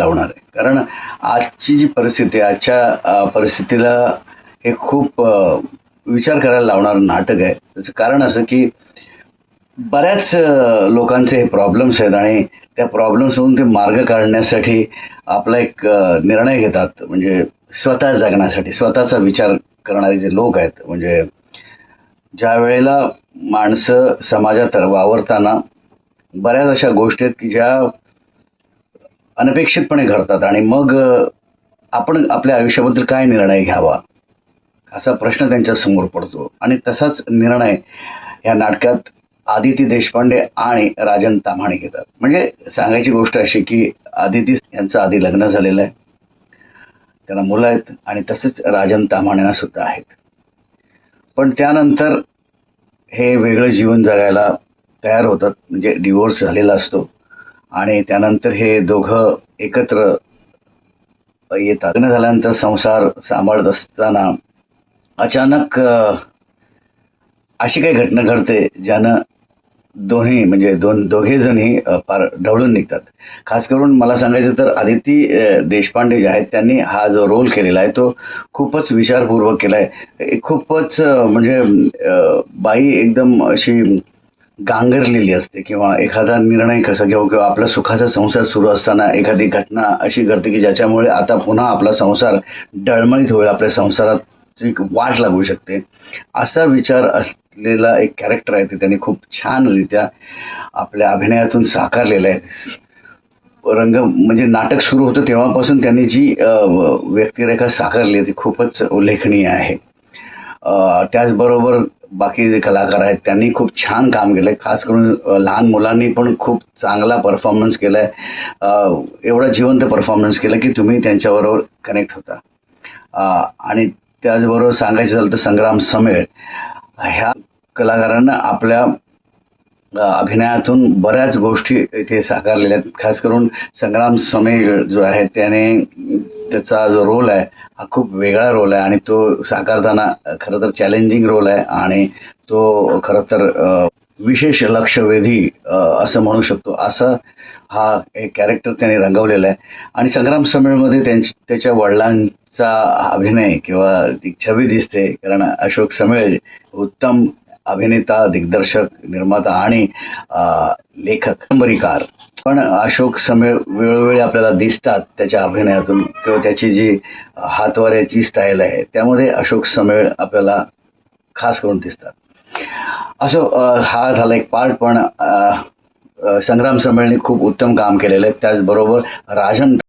लावणार आहे. कारण आजची जी परिस्थिती आहे, आजच्या परिस्थितीला हे खूप विचार करायला लावणारं नाटक आहे. त्याचं कारण असं की बऱ्याच लोकांचे हे प्रॉब्लेम्स आहेत आणि त्या प्रॉब्लेम्समधून ते मार्ग काढण्यासाठी आपला एक निर्णय घेतात. म्हणजे स्वतः जगण्यासाठी स्वतःचा विचार करणारे जे लोक आहेत, म्हणजे ज्या वेळेला माणसं समाजात वावरताना बऱ्याच अशा गोष्टी आहेत की ज्या अनपेक्षितपणे घडतात आणि मग आपण आपल्या आयुष्याबद्दल काय निर्णय घ्यावा असा प्रश्न त्यांच्या समोर पडतो. आणि तसाच निर्णय या नाटकात आदिती देशपांडे आणि राजन ताम्हाणे घेतात. म्हणजे सांगायची गोष्ट अशी की आदिती यांचं आधी लग्न झालेलं आहे, त्यांना मुलं आहेत आणि तसेच राजन ताम्हाणेंना सुद्धा आहेत. पण त्यानंतर हे वेगळं जीवन जगायला तयार होतात, म्हणजे डिवोर्स झालेला असतो आणि त्यानंतर हे दोघं एकत्र येतात. लग्न झाल्यानंतर संसार सांभाळत असताना अचानक अशी काही घटना घडते ज्यानं दोन्ही म्हणजे दोघे जणही फार ढवळून निघतात. खास करून मला सांगायचं तर आदिती देशपांडे जे आहेत त्यांनी हा जो रोल केलेला आहे तो खूपच विचारपूर्वक केला आहे. खूपच म्हणजे बाई एकदम अशी गांगरलेली असते किंवा एखादा निर्णय कसा घेऊ किंवा आपला सुखाचा संसार सुरू असताना एखादी घटना अशी घडते की ज्याच्यामुळे आता पुन्हा आपला संसार डळमळीत होईल, आपल्या संसाराची वाट लागू शकते, असा विचार असलेला एक कॅरेक्टर आहे. ते त्यांनी खूप छानरित्या आपल्या अभिनयातून साकारलेलं आहे. रंग म्हणजे नाटक सुरू होतं तेव्हापासून त्यांनी जी व्यक्तिरेखा साकारली ती खूपच उल्लेखनीय आहे. त्याचबरोबर बाकी जे कलाकार आहेत त्यांनी खूप छान काम केलंय. खास करून लहान मुलांनी पण खूप चांगला परफॉर्मन्स केलाय. एवढा जिवंत परफॉर्मन्स केला की तुम्ही त्यांच्याबरोबर कनेक्ट होता. आणि त्याचबरोबर सांगायचं झालं तर संग्राम समेळ ह्या कलाकारांना आपल्या अभिनयातून बऱ्याच गोष्टी इथे साकारलेल्या आहेत. खास करून संग्राम समेळ जो आहे त्याने त्याचा जो रोल आहे हा खूप वेगळा रोल आहे आणि तो साकारताना खरं तर चॅलेंजिंग रोल आहे आणि तो खरं तर विशेष लक्षवेधी असं म्हणू शकतो, असं हा एक कॅरेक्टर त्याने रंगवलेला आहे. आणि संग्राम समेळमध्ये त्याच्या वडिलांचा अभिनय किंवा ती छवी दिसते, कारण अशोक समेळ उत्तम अभिनेता, दिग्दर्शक, निर्माता आणि लेखक, कादंबरीकार. पण अशोक समेळ वेळोवेळी आपल्याला दिसतात त्याच्या अभिनयातून किंवा त्याची जी हातवाऱ्याची स्टाईल आहे त्यामध्ये अशोक समेळ आपल्याला खास करून दिसतात. असो, हा झाला एक पार्ट, पण संग्राम समेळने खूप उत्तम काम केलेलं आहे. त्याचबरोबर राजन